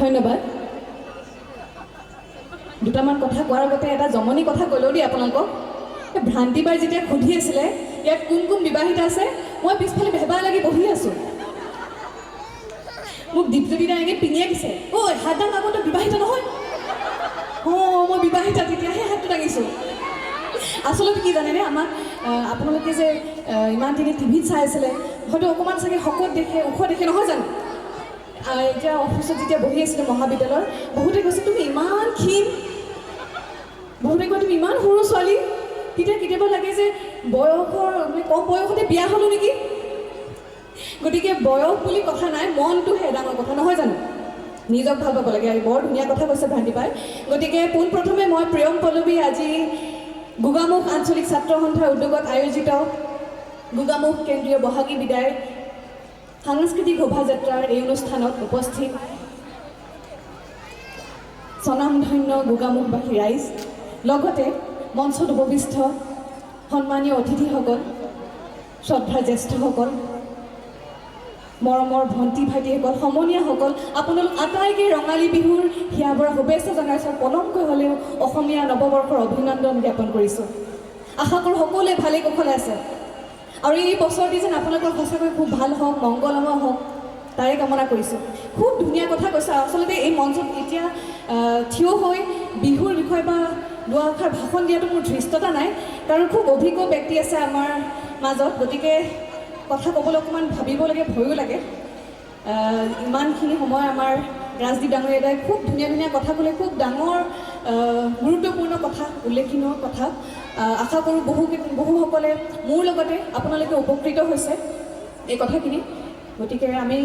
ধন্যবাদ। দুটামান কথা কোৱাৰ আগতে এটা জমনি কথা ক'লেও দেই আপোনালোকক। ভ্ৰান্তিবাই যেতিয়া সুধি আছিলে ইয়াত কোন কোন বিবাহিত আছে, মই পিছফালে ভেবা লাগি বহি আছোঁ। মোক দীপজ্যোতি দাই এনেকৈ পিঙিয়াই দিছে, ঐ হাত দাং আগতে বিবাহিত নহয়? অঁ মই বিবাহিতা, তেতিয়াহে হাতটো দাঙিছোঁ। আচলতে কি জানেনে, আমাক আপোনালোকে যে ইমান দিনে টিভিত চাই আছিলে, হয়তো অকণমান চাগে শকত দেখে, ওখ দেখে, নহয় জানো? এতিয়া অফিচত যেতিয়া বহি আছিলোঁ মহাবিদ্যালয়ৰ, বহুতে কৈছে তুমি ইমান ক্ষীণ, বহুতে কয় তুমি ইমান সৰু ছোৱালী। তেতিয়া কেতিয়াবা লাগে যে বয়সৰ কম বয়সতে বিয়া হ'লোঁ নেকি। গতিকে বয়স বুলি কথা নাই, মনটোহে ডাঙৰ কথা, নহয় জানো? নিজক ভাল পাব লাগে। বৰ ধুনীয়া কথা কৈছে ভ্ৰান্তিবাই। গতিকে পোনপ্ৰথমে মই প্ৰিয়ম পল্লৱী আজি গোগামুখ আঞ্চলিক ছাত্ৰ সন্থাৰ উদ্যোগত আয়োজিত গোগামুখ কেন্দ্ৰীয় বহাগী বিদায় সাংস্কৃতিক শোভাযাত্ৰাৰ এই অনুষ্ঠানত উপস্থিত স্বনামধন্য গোগামুখবাসী ৰাইজ, লগতে মঞ্চত উপবিষ্ট সন্মানীয় অতিথিসকল, শ্ৰদ্ধাৰ জ্যেষ্ঠসকল, মৰমৰ ভণ্টি ভাইটিসকল, সমনীয়াসকল, আপোনালোক আটাইকে ৰঙালী বিহুৰ হিয়াভৰা শুভেচ্ছা জনাইছোঁ। পলমকৈ হ'লেও অসমীয়া নৱবৰ্ষৰ অভিনন্দন জ্ঞাপন কৰিছোঁ। আশা কৰোঁ সকলোৱে ভালে কুশলে আছে আৰু এই বছৰটি যেন আপোনালোকৰ সঁচাকৈ খুব ভাল হওক, মংগলময় হওক, তাৰে কামনা কৰিছোঁ। খুব ধুনীয়া কথা কৈছে। আচলতে এই মঞ্চত এতিয়া থিয় হৈ বিহুৰ বিষয়ে বা দুআষাৰ ভাষণ দিয়াটো মোৰ ধৃষ্টতা নাই, কাৰণ খুব অভিজ্ঞ ব্যক্তি আছে আমাৰ মাজত। গতিকে কথা ক'বলৈ অকণমান ভাবিব লাগে, ভয়ো লাগে। ইমানখিনি সময় আমাৰ ৰাজদীপ ডাঙৰীয়া দাই খুব ধুনীয়া ধুনীয়া কথা ক'লে, খুব ডাঙৰ গুৰুত্বপূৰ্ণ কথা, উল্লেখনীয় কথা। আশা কৰোঁ বহুসকলে মোৰ লগতে আপোনালোকে উপকৃত হৈছে এই কথাখিনি। গতিকে আমি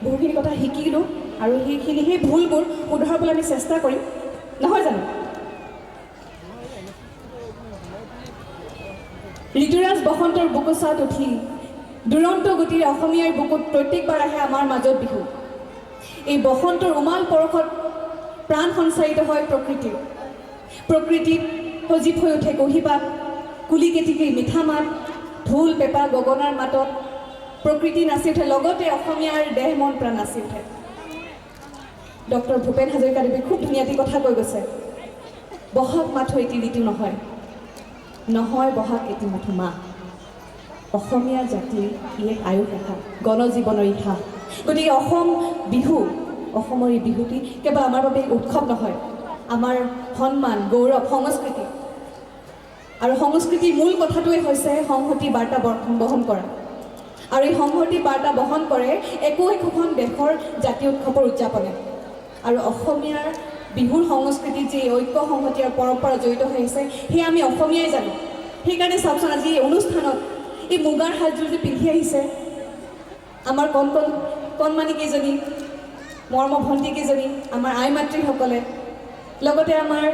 বহুখিনি কথা শিকিলোঁ আৰু সেই ভুলবোৰ শুধৰাবলৈ আমি চেষ্টা কৰিম, নহয় জানো? ঋতুৰাজ বসন্তৰ বুকুচাত উঠি দুৰন্ত গতিৰে অসমীয়াৰ বুকুত প্ৰত্যেকবাৰ আহে আমাৰ মাজত বিহু। এই বসন্তৰ উমাল পৰশত প্ৰাণ সঞ্চাৰিত হয় প্ৰকৃতিৰ। প্ৰকৃতিত সজীৱ হৈ উঠে কুঁহিপাত, কুলি কেতিকীৰ মিঠা মাত, ঢোল পেঁপা গগনাৰ মাতত প্ৰকৃতি নাচি উঠে, লগতে অসমীয়াৰ দেহ মন প্ৰাণ নাচি উঠে। ডক্টৰ ভূপেন হাজৰিকাদেৱে খুব ধুনীয়া এটি কথা কৈ গৈছে, বহাগ মাথো এটি ঋতু নহয়, নহয় বহাগ এটি মাথো মাহ, অসমীয়া জাতিৰ ই এক আয়ুস ৰেখা, গণজীৱনৰ ইতিহাস। গতিকে অসম বিহু, অসমৰ এই বিহুটি কেৱল আমাৰ বাবে উৎসৱ নহয়, আমাৰ সন্মান, গৌৰৱ, সংস্কৃতি। আৰু সংস্কৃতিৰ মূল কথাটোৱে হৈছে সংহতি বাৰ্তা বহন কৰা। আৰু এই সংহতি বাৰ্তা বহন কৰে একোখন দেশৰ জাতীয় উৎসৱৰ উদযাপনে। আৰু অসমীয়াৰ বিহুৰ সংস্কৃতিত যি ঐক্য সংহতি আৰু পৰম্পৰা জড়িত হৈ আছে, সেয়া আমি অসমীয়াই জানো। সেইকাৰণে চাওকচোন, আজি এই অনুষ্ঠানত এই মুগাৰ সাজযোৰ যে পিন্ধি আহিছে আমাৰ কণমানি কেইজনী, মৰমৰ ভণ্টি কেইজনী, আমাৰ আই মাতৃসকলে, লগতে আমাৰ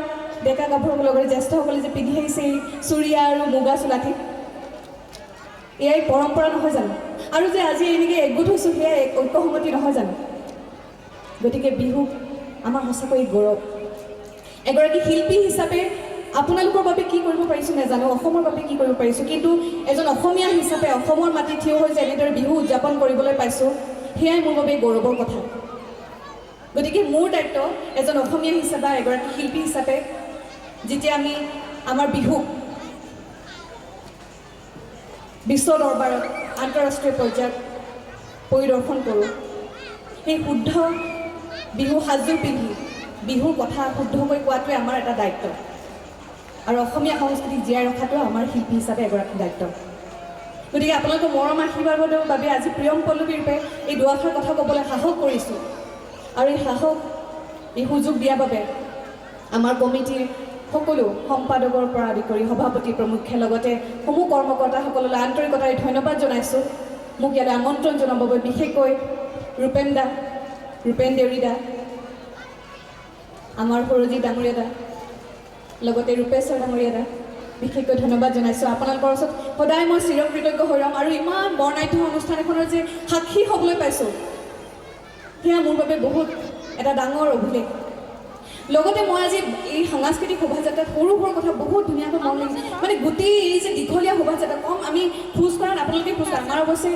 ডেকা গাভৰুৰ লগতে জ্যেষ্ঠসকলে যে পিন্ধি আহিছে এই চুৰিয়া আৰু মুগা চোলাটি, এয়াই পৰম্পৰা নহয় জানো? আৰু যে আজি এনেকৈ একগোট হৈছোঁ, সেয়া ঐক্য সংগতি নহয় জানো? গতিকে বিহু আমাৰ সঁচাকৈ গৌৰৱ। এগৰাকী শিল্পী হিচাপে আপোনালোকৰ বাবে কি কৰিব পাৰিছোঁ নাজানো, অসমৰ বাবে কি কৰিব পাৰিছোঁ, কিন্তু এজন অসমীয়া হিচাপে অসমৰ মাটিত থিয় হৈ যে এনেদৰে বিহু উদযাপন কৰিবলৈ পাইছোঁ, সেয়াই মোৰ বাবে গৌৰৱৰ কথা। গতিকে মোৰ দায়িত্ব এজন অসমীয়া হিচাপে, এগৰাকী শিল্পী হিচাপে, যেতিয়া আমি আমাৰ বিহুক বিশ্ব দৰবাৰত আন্তঃৰাষ্ট্ৰীয় পৰ্যায়ত পৰিদৰ্শন কৰোঁ, সেই শুদ্ধ বিহু সাজযোৰ পিন্ধি বিহুৰ কথা শুদ্ধকৈ কোৱাটোৱে আমাৰ এটা দায়িত্ব। আৰু অসমীয়া সংস্কৃতিক জীয়াই ৰখাটো আমাৰ শিল্পী হিচাপে এগৰাকী দায়িত্ব। গতিকে আপোনালোকৰ মৰম আশীৰ্বাদৰ বাবে আজি প্ৰিয়ম পল্লৱী ৰূপে এই দুআষাৰ কথা ক'বলৈ সাহস কৰিছোঁ। আৰু এই সাহস, এই সুযোগ দিয়াৰ বাবে আমাৰ কমিটিৰ সকলো সম্পাদকৰ পৰা আদি কৰি সভাপতি প্ৰমুখ্যে লগতে সমূহ কৰ্মকৰ্তাসকললৈ আন্তৰিকতাৰে ধন্যবাদ জনাইছোঁ। মোক ইয়ালৈ আমন্ত্ৰণ জনাবৰ বাবে বিশেষকৈ ৰূপেন দেউৰী দা, আমাৰ সৰজিৎ ডাঙৰীয়া দা, লগতে ৰূপেশ্বৰ ডাঙৰীয়া দা, বিশেষকৈ ধন্যবাদ জনাইছোঁ। আপোনালোকৰ ওচৰত সদায় মই চিৰকৃতজ্ঞ হৈ ৰ'ম। আৰু ইমান বৰ্ণাঢ্য অনুষ্ঠান এখনৰ যে সাক্ষী হ'বলৈ পাইছোঁ, সেয়া মোৰ বাবে বহুত এটা ডাঙৰ অভিলেখ। লগতে মই আজি এই সাংস্কৃতিক শোভাযাত্ৰাত সৰু সৰু কথা বহুত ধুনীয়াকৈ মন লাগিছে। মানে গোটেই এই যে দীঘলীয়া শোভাযাত্ৰা, কম আমি খোজ কঢ়াত আপোনালোকে খোজ কাঢ়ে, আমাৰ অৱশ্যে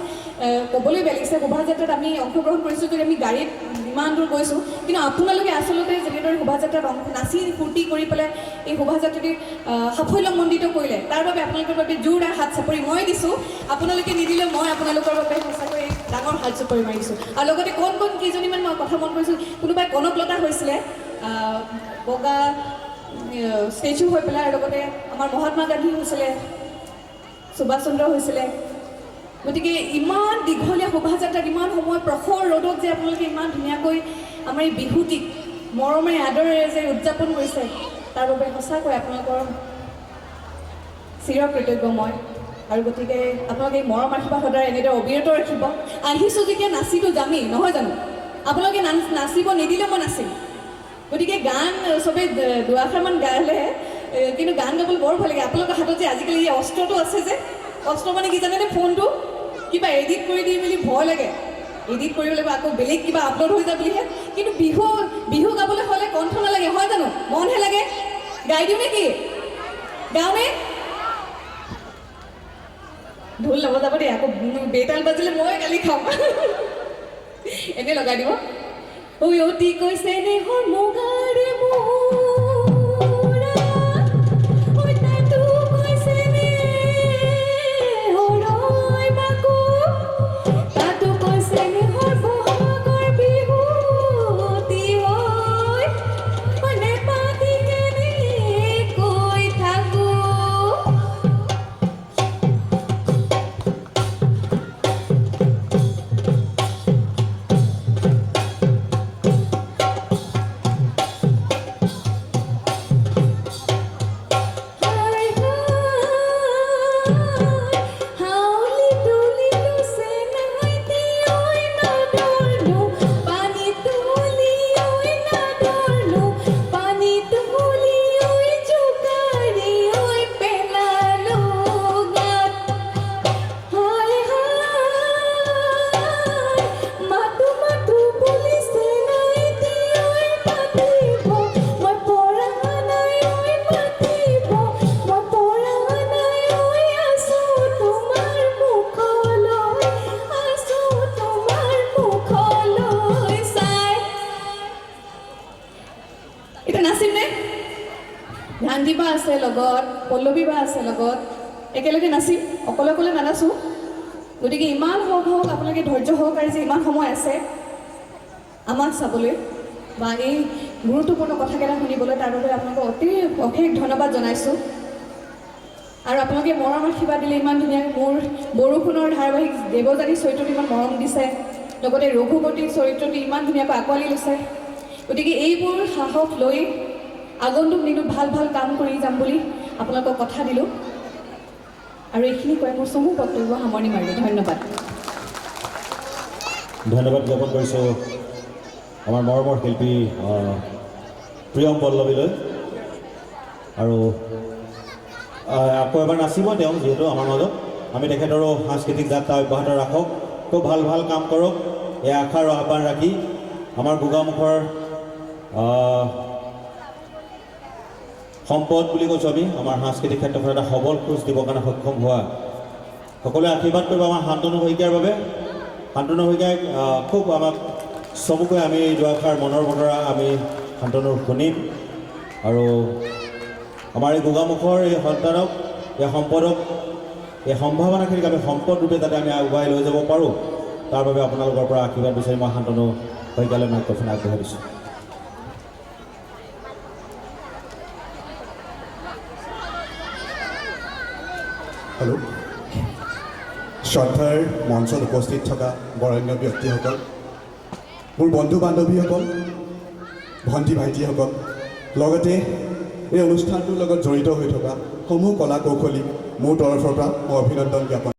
ক'বলৈ বেয়া লাগিছে, শোভাযাত্ৰাত আমি অংশগ্ৰহণ কৰিছোঁ যদি আমি গাড়ীত ইমান দূৰ গৈছোঁ কিন্তু আপোনালোকে আচলতে যেনেদৰে শোভাযাত্ৰাত নাচি ফূৰ্তি কৰি পেলাই এই শোভাযাত্ৰাটিৰ সাফল্যমণ্ডিত কৰিলে তাৰ বাবে আপোনালোকৰ বাবে জোৰদাৰ হাত চাপৰি মই দিছোঁ আপোনালোকে নিদিলেও মই আপোনালোকৰ বাবে সঁচাকৈ ডাঙৰ হাত চাপৰি মাৰিছোঁ আৰু লগতে কোন কেইজনীমান মই কথা মন কৰিছোঁ কোনোবাই কনকলতা হৈছিলে বগা ষ্টেচু হৈ পেলাই আৰু লগতে আমাৰ মহাত্মা গান্ধী হৈছিলে সুভাষ চন্দ্ৰ হৈছিলে গতিকে ইমান দীঘলীয়া শোভাযাত্ৰাত ইমান সময় প্ৰখৰ ৰ'দত যে আপোনালোকে ইমান ধুনীয়াকৈ আমাৰ এই বিহুটিক মৰমে আদৰেৰে যে উদযাপন কৰিছে তাৰ বাবে সঁচাকৈ আপোনালোকৰ চিৰকৃতজ্ঞ মই আৰু গতিকে আপোনালোকে এই মৰম আশীৰ্বাদ সদায় এনেদৰে অবিৰত ৰাখিব আহিছোঁ যেতিয়া নাচিটো যামেই নহয় জানো আপোনালোকে নাচিব নিদিলে মই নাচিম গতিকে গান চবেই দুআষাৰমান গালে কিন্তু গান গাবলৈ বৰ ভাল লাগে আপোনালোকৰ হাতত যে আজিকালি এই অস্ত্ৰটো আছে যে অস্ত্ৰ মানে কি জানেনে ফোনটো কিবা এডিট কৰি দি মেলি ভয় লাগে এডিট কৰিব লাগিব আকৌ বেলেগ কিবা আপলোড হৈ যায় বুলিহে কিন্তু বিহু গাবলৈ হ'লে কণ্ঠ নালাগে হয় জানো মনহে লাগে গাই দিওঁ নেকি গাঁৱে ঢোল নবজাব দেই আকৌ বেতাল বাজিলে মই গালি খাম এনেই লগাই দিব ঐ অতি কৈছে নে মুগাৰে ধ্যানদী বা আছে লগত পল্লৱী বা আছে লগত একেলগে নাচিম অকলে অকলে নানাচোঁ গতিকে ইমান হওক আপোনালোকে ধৈৰ্য সহকাৰে যে ইমান সময় আছে আমাক চাবলৈ বা এই গুৰুত্বপূৰ্ণ কথাকেইটা শুনিবলৈ তাৰ বাবে আপোনালোকক অশেষ ধন্যবাদ জনাইছোঁ আৰু আপোনালোকে মৰম আশীৰ্বাদ দিলে ইমান ধুনীয়াকৈ মোৰ বৰষুণৰ ধাৰাবাহিক দেৱযানী চৰিত্ৰটো ইমান মৰম দিছে লগতে ৰঘুপতিৰ চৰিত্ৰটো ইমান ধুনীয়াকৈ আঁকোৱালি লৈছে গতিকে এইবোৰ সাহস লৈ আগন্তুক দিনত ভাল কাম কৰি যাম বুলি আপোনালোকক কথা দিলোঁ আৰু এইখিনি কৈ মোৰ চমু বক্তব্য সামৰণি মাৰিলোঁ ধন্যবাদ জ্ঞাপন কৰিছোঁ আমাৰ মৰমৰ শিল্পী প্ৰিয়ম পল্লৱীলৈ আৰু আকৌ এবাৰ নাচিব তেওঁ যিহেতু আমাৰ মাজত আমি তেখেতৰো সাংস্কৃতিক যাত্ৰা অব্যাহত ৰাখক খুব ভাল কাম কৰক এই আশা আৰু আহ্বান ৰাখি আমাৰ গোগামুখৰ সম্পদ বুলি কৈছোঁ আমি আমাৰ সাংস্কৃতিক ক্ষেত্ৰখনত এটা সবল খোজ দিবৰ কাৰণে সক্ষম হোৱা সকলোৱে আশীৰ্বাদ কৰিব আমাৰ শান্তনু শইকীয়াৰ বাবে শান্তনু শইকীয়াই খুব আমাক চমুকৈ আমি দুআষাৰ মনৰ বতৰা আমি শান্তনুৰ শুনিম আৰু আমাৰ এই গোগামুখৰ এই সন্তানক এই সম্পদক এই সম্ভাৱনাখিনিক আমি সম্পদ ৰূপে যাতে আমি আগুৱাই লৈ যাব পাৰোঁ তাৰ বাবে আপোনালোকৰ পৰা আশীৰ্বাদ বিচাৰি মই শান্তনু শইকীয়ালৈ মাইক্ৰফোন আগবঢ়াই দিছোঁ হেল্ল' শ্ৰদ্ধাৰ মঞ্চত উপস্থিত থকা বৰেণ্য ব্যক্তিসকল মোৰ বন্ধু বান্ধৱীসকল ভণ্টি ভাইটিসকল লগতে এই অনুষ্ঠানটোৰ লগত জড়িত হৈ থকা সমূহ কলা কৌশলীক মোৰ তৰফৰ পৰা মই অভিনন্দন জ্ঞাপন